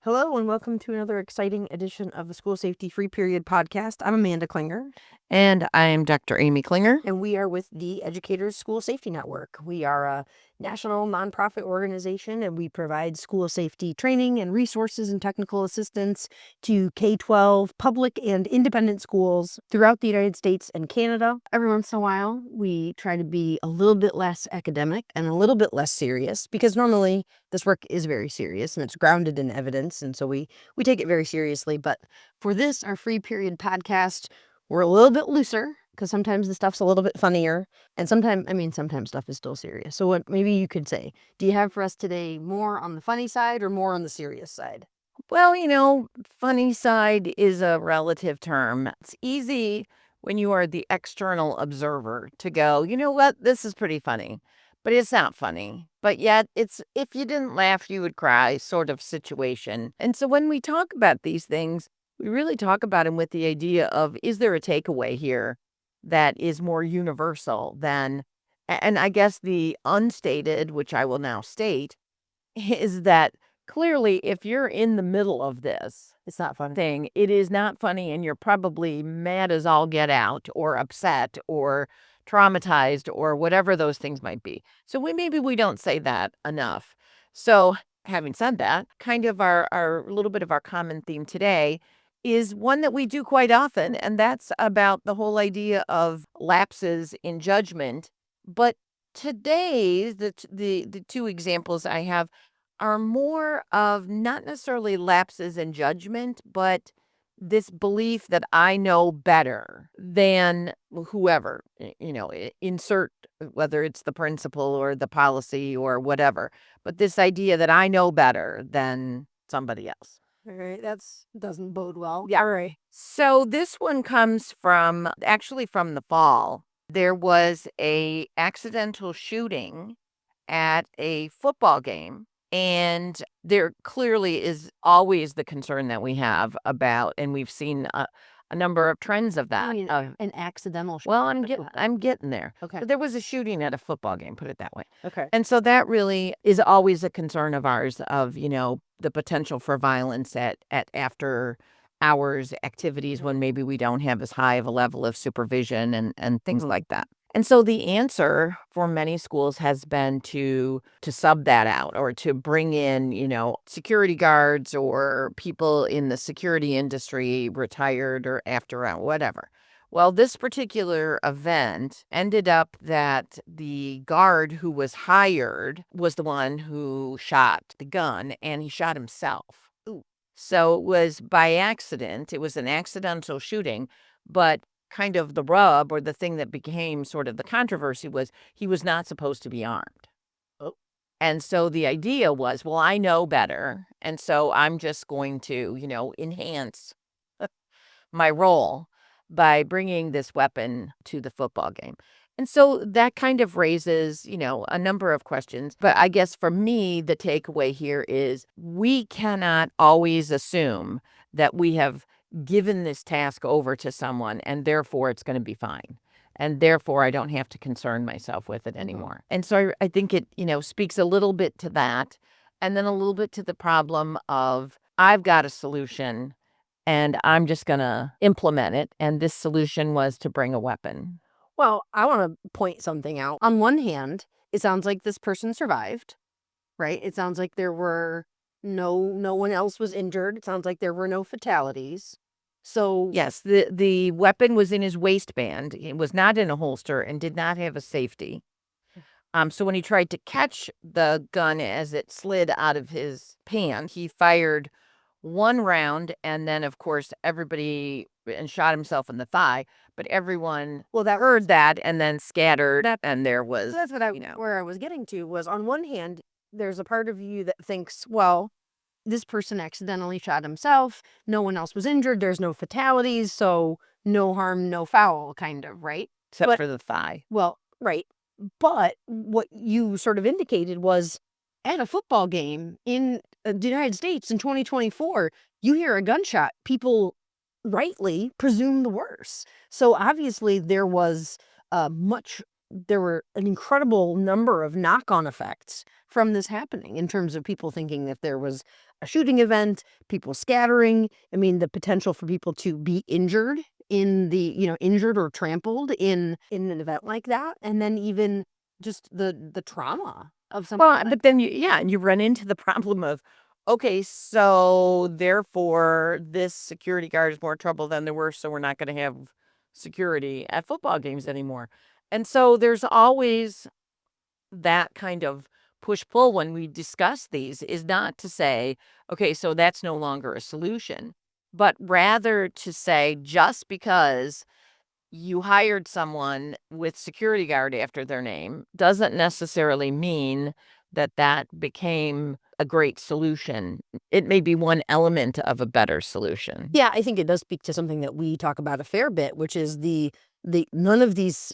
Hello and welcome to another exciting edition of the School Safety Free Period podcast. I'm Amanda Klinger. And I'm Dr. Amy Klinger. And we are with the Educators School Safety Network. We are a national nonprofit organization and we provide school safety training and resources and technical assistance to K-12 public and independent schools throughout the United States and Canada. Every once in a while, we try to be a little bit less academic and a little bit less serious because normally this work is very serious and it's grounded in evidence. And so we take it very seriously. But for this, our free period podcast, we're a little bit looser because sometimes the stuff's a little bit funnier and sometimes stuff is still serious. So what maybe you could say, do you have for us today more on the funny side or more on the serious side? Well, funny side is a relative term. It's easy when you are the external observer to go, you know what, this is pretty funny, but it's not funny. But yet it's, if you didn't laugh, you would cry sort of situation. And so when we talk about these things, we really talk about them with the idea of, is there a takeaway here that is more universal than, and I guess the unstated, which I will now state, is that clearly if you're in the middle of this It's not funny. thing, it is not funny and you're probably mad as all get out or upset or traumatized or whatever those things might be. So maybe we don't say that enough. So having said that, kind of our little bit of our common theme today is one that we do quite often, and that's about the whole idea of lapses in judgment. But today, the two examples I have are more of not necessarily lapses in judgment, but this belief that I know better than whoever, insert whether it's the principal or the policy or whatever, but this idea that I know better than somebody else. All right, doesn't bode well. Yeah. All right. So this one comes from actually from the fall. There was a accidental shooting at a football game. And there clearly is always the concern that we have about, and we've seen a number of trends of that. An accidental shooting. Well, I'm getting there. Okay. But there was a shooting at a football game, put it that way. Okay. And so that really is always a concern of ours of, the potential for violence at after hours activities when maybe we don't have as high of a level of supervision and things like that. And so the answer for many schools has been to sub that out or to bring in, security guards or people in the security industry, retired or after hour, whatever. Well, this particular event ended up that the guard who was hired was the one who shot the gun, and he shot himself. Ooh. So it was by accident. It was an accidental shooting, but kind of the rub or the thing that became sort of the controversy was he was not supposed to be armed. Oh. And so the idea was, well, I know better. And so I'm just going to, enhance my role by bringing this weapon to the football game. And so that kind of raises, a number of questions. But I guess for me, the takeaway here is we cannot always assume that we have given this task over to someone and therefore it's going to be fine. And therefore I don't have to concern myself with it anymore. And so I think it, speaks a little bit to that. And then a little bit to the problem of I've got a solution and I'm just going to implement it. And this solution was to bring a weapon. Well, I want to point something out. On one hand, it sounds like this person survived, right? It sounds like there were no one else was injured. It sounds like there were no fatalities. So yes, the weapon was in his waistband. It was not in a holster and did not have a safety. So when he tried to catch the gun as it slid out of his pants, he fired one round and then, of course, everybody and shot himself in the thigh. But everyone heard that and then scattered. And there was, that's what where I was getting to was on one hand, there's a part of you that thinks, well, this person accidentally shot himself. No one else was injured. There's no fatalities. So no harm, no foul, kind of, right? Except for the thigh. Well, right. But what you sort of indicated was at a football game in the United States in 2024, you hear a gunshot, people rightly presume the worst. So obviously there was much there were an incredible number of knock-on effects from this happening in terms of people thinking that there was a shooting event, people scattering. I mean, the potential for people to be injured injured or trampled in an event like that, and then even just the trauma of something Well, like but then and you run into the problem of, okay, so therefore this security guard is more trouble than the worst, so we're not going to have security at football games anymore. And so there's always that kind of push pull when we discuss these, is not to say, okay, so that's no longer a solution, but rather to say, just because you hired someone with security guard after their name doesn't necessarily mean that that became a great solution. It may be one element of a better solution. Yeah, I think it does speak to something that we talk about a fair bit, which is the none of these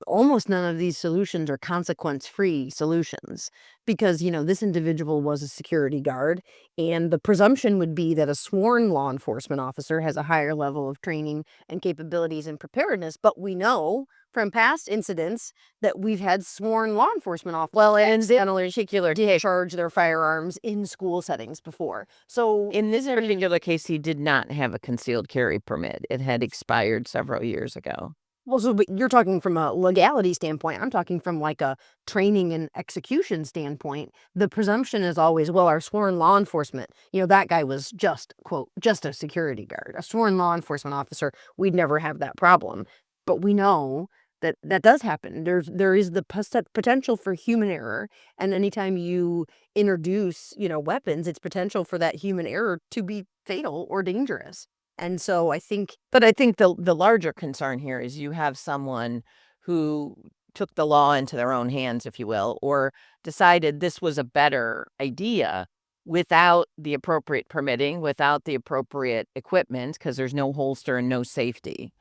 almost none of these solutions are consequence-free solutions because, this individual was a security guard, and the presumption would be that a sworn law enforcement officer has a higher level of training and capabilities and preparedness, but we know from past incidents that we've had sworn law enforcement officers Well, and accidentally particular discharge their firearms in school settings before. So in this particular case, he did not have a concealed carry permit. It had expired several years ago. well, so but you're talking from a legality standpoint. I'm talking from like a training and execution standpoint. The presumption is always, well, our sworn law enforcement, that guy was just, quote, just a security guard, a sworn law enforcement officer. We'd never have that problem. But we know that that does happen. There is the potential for human error. And anytime you introduce, weapons, it's potential for that human error to be fatal or dangerous. And so I think But I think the larger concern here is you have someone who took the law into their own hands, if you will, or decided this was a better idea without the appropriate permitting, without the appropriate equipment, because there's no holster and no safety.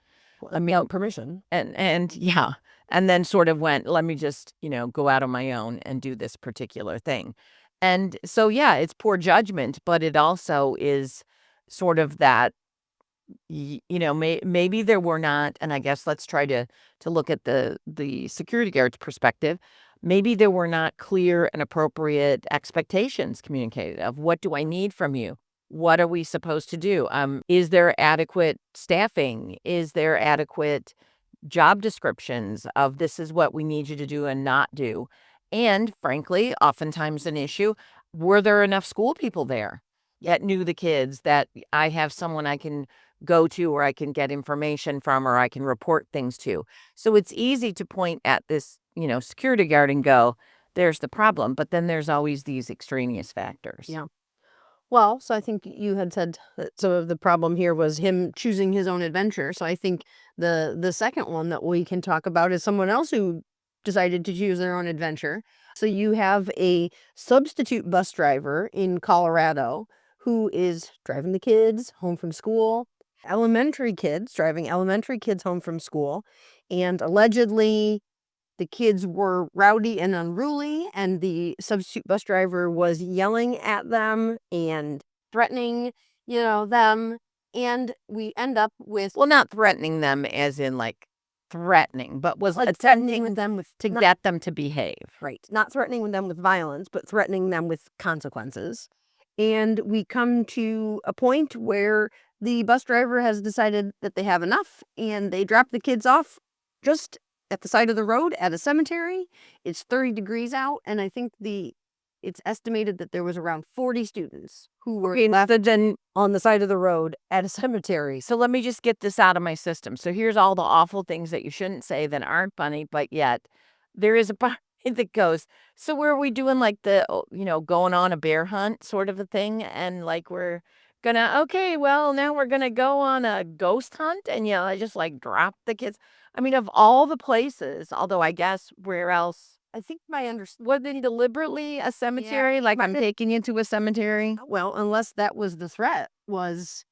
I mean, without permission. and yeah, and then sort of went, let me just, go out on my own and do this particular thing. And so, yeah, it's poor judgment, but it also is sort of that maybe there were not, and I guess let's try to look at the security guard's perspective. Maybe there were not clear and appropriate expectations communicated of what do I need from you? What are we supposed to do? Is there adequate staffing? Is there adequate job descriptions of this is what we need you to do and not do? And frankly, oftentimes an issue, were there enough school people there that knew the kids, that I have someone I can go to or I can get information from or I can report things to? So it's easy to point at this, security guard and go, there's the problem. But then there's always these extraneous factors. Yeah. Well, so I think you had said that some of the problem here was him choosing his own adventure. So I think the second one that we can talk about is someone else who decided to choose their own adventure. So you have a substitute bus driver in Colorado who is driving the kids home from school, driving elementary kids home from school, and allegedly the kids were rowdy and unruly, and the substitute bus driver was yelling at them and threatening, them. And we end up with, Well, not threatening them as in like threatening, but was like, attempting threatening them with to get them to behave. right, not threatening them with violence, but threatening them with consequences. And we come to a point where the bus driver has decided that they have enough and they drop the kids off just at the side of the road at a cemetery. It's 30 degrees out, and I think it's estimated that there was around 40 students who were left on the side of the road at a cemetery. So let me just get this out of my system. So here's all the awful things that you shouldn't say that aren't funny, but yet there is a part that goes, so were we doing like going on a bear hunt sort of a thing? And like we're gonna, okay, well, now we're gonna go on a ghost hunt and I just like drop the kids. I mean, of all the places, although I guess where else? I think my understanding, Was it deliberately a cemetery? Like I'm taking you to a cemetery? well, unless that was the threat, was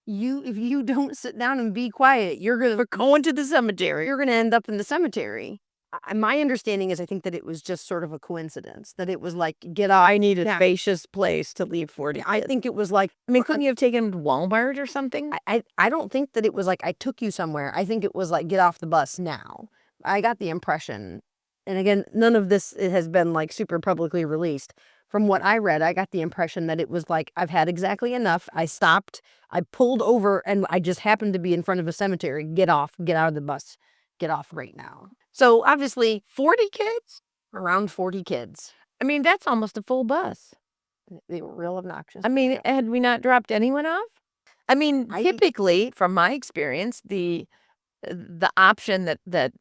if you don't sit down and be quiet, We're going to the cemetery. you're gonna end up in the cemetery. My understanding is I think that it was just sort of a coincidence, that it was like, get off. I need a Yeah. spacious place to leave 40 I kids. think it was like, I mean, couldn't you have taken 'em to Walmart or something? I don't think that it was like I took you somewhere. I think it was like, get off the bus now. I got the impression and again, none of this has been like super publicly released. From what I read, I got the impression that it was like, I've had exactly enough. I stopped, I pulled over, and I just happened to be in front of a cemetery. Get off, get out of the bus, get off right now. So obviously, 40 kids? around 40 kids. I mean, that's almost a full bus. They were real obnoxious. I mean, Yeah. had we not dropped anyone off? I mean, typically, from my experience, the option that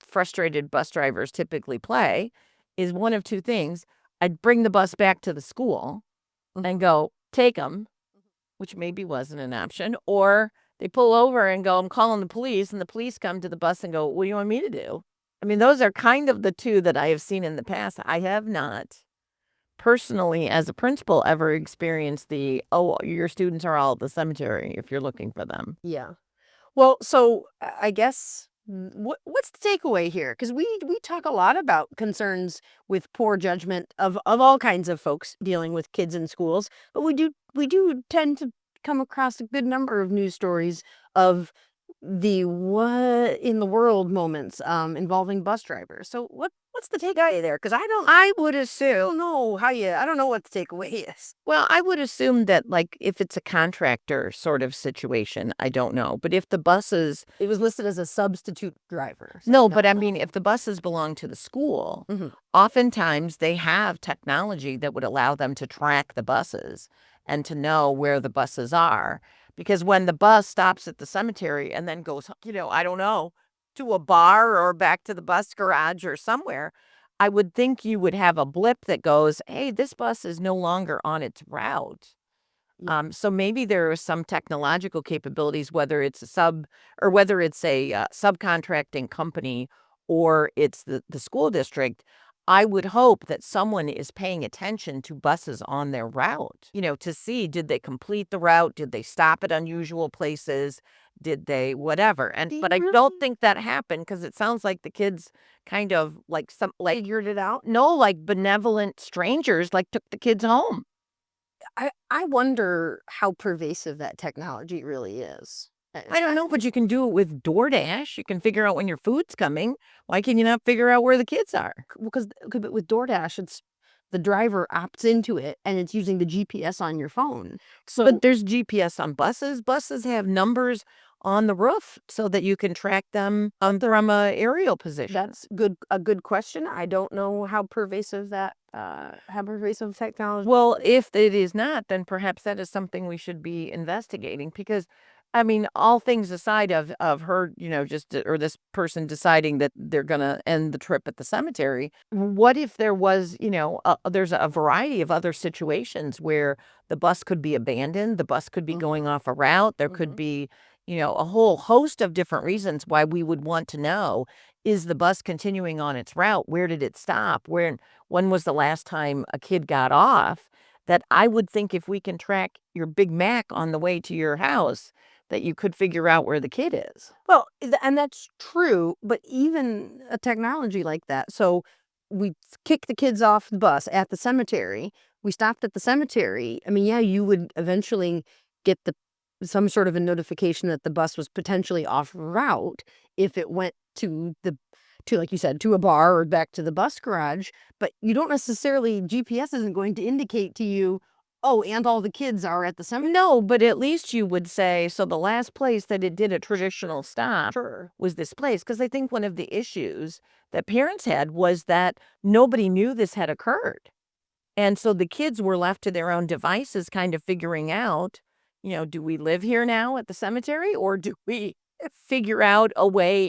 frustrated bus drivers typically play is one of two things. I'd bring the bus back to the school and go, take them, which maybe wasn't an option, or they pull over and go, I'm calling the police, and the police come to the bus and go, what do you want me to do? I mean, those are kind of the two that I have seen in the past. I have not personally, as a principal, ever experienced oh, your students are all at the cemetery if you're looking for them. Yeah. Well, so I guess what's the takeaway here? Because we talk a lot about concerns with poor judgment of all kinds of folks dealing with kids in schools, but we do tend to come across a good number of news stories of the what in the world moments involving bus drivers. So what's the takeaway there? Because I would don't assume, know I don't know what the takeaway is. well, I would assume that, like, if it's a contractor sort of situation, I don't know. But if the buses, It was listed as a substitute driver. So no, but I mean, if the buses belong to the school, Mhm. oftentimes they have technology that would allow them to track the buses and to know where the buses are. Because when the bus stops at the cemetery and then goes, I don't know, to a bar or back to the bus garage or somewhere, I would think you would have a blip that goes, hey, this bus is no longer on its route. So maybe there are some technological capabilities, whether it's a whether it's a subcontracting company or it's the school district. I would hope that someone is paying attention to buses on their route, to see, did they complete the route? Did they stop at unusual places? Did they whatever? But I don't think that happened because it sounds like the kids kind of like Figured it out. no, like benevolent strangers like took the kids home. I wonder how pervasive that technology really is. I don't know, but you can do it with DoorDash. You can figure out when your food's coming. Why can you not figure out where the kids are? Because with DoorDash, it's the driver opts into it and it's using the GPS on your phone. So But there's GPS on buses. Buses have numbers on the roof so that you can track them from a aerial position. that's a good question. I don't know how pervasive technology. Well, if it is not, then perhaps that is something we should be investigating because, I mean, all things aside of her, or this person deciding that they're going to end the trip at the cemetery, what if there was, there's a variety of other situations where the bus could be abandoned, the bus could be going off a route, there could be, a whole host of different reasons why we would want to know, is the bus continuing on its route? Where did it stop? When was the last time a kid got off? That I would think if we can track your Big Mac on the way to your house, that you could figure out where the kid is. Well, and that's true, but even a technology like that. So we kick the kids off the bus at the cemetery. We stopped at the cemetery. I mean, yeah, you would eventually get some sort of a notification that the bus was potentially off route if it went to like you said, to a bar or back to the bus garage, but you don't necessarily GPS isn't going to indicate to you, oh, and all the kids are at the cemetery. No, but at least you would say, so the last place that it did a traditional stop Sure. was this place. Because I think one of the issues that parents had was that nobody knew this had occurred. And so the kids were left to their own devices, kind of figuring out, do we live here now at the cemetery or do we figure out a way,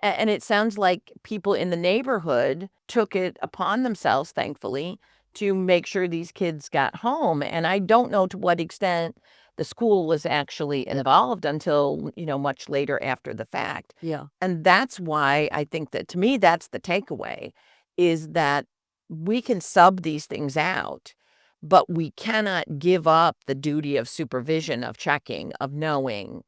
and it sounds like people in the neighborhood took it upon themselves, thankfully, to make sure these kids got home. And I don't know to what extent the school was actually involved until, much later after the fact. Yeah. And that's why I think that, to me, that's the takeaway, is that we can sub these things out, but we cannot give up the duty of supervision, of checking, of knowing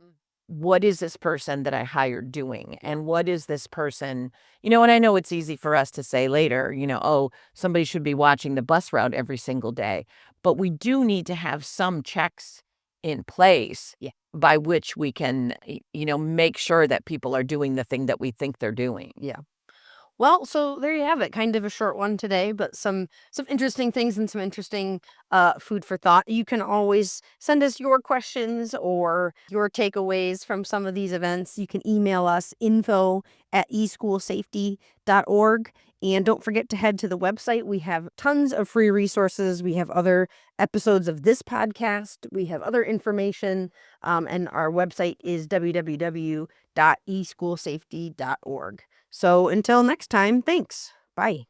what is this person that I hired doing? And what is this person, and I know it's easy for us to say later, oh, somebody should be watching the bus route every single day. But we do need to have some checks in place by which we can, make sure that people are doing the thing that we think they're doing. Yeah. Well, so there you have it. Kind of a short one today, but some interesting things and some interesting food for thought. You can always send us your questions or your takeaways from some of these events. You can email us info@eschoolsafety.org. And don't forget to head to the website. We have tons of free resources. We have other episodes of this podcast. We have other information. And our website is www.eschoolsafety.org. So until next time, thanks. Bye.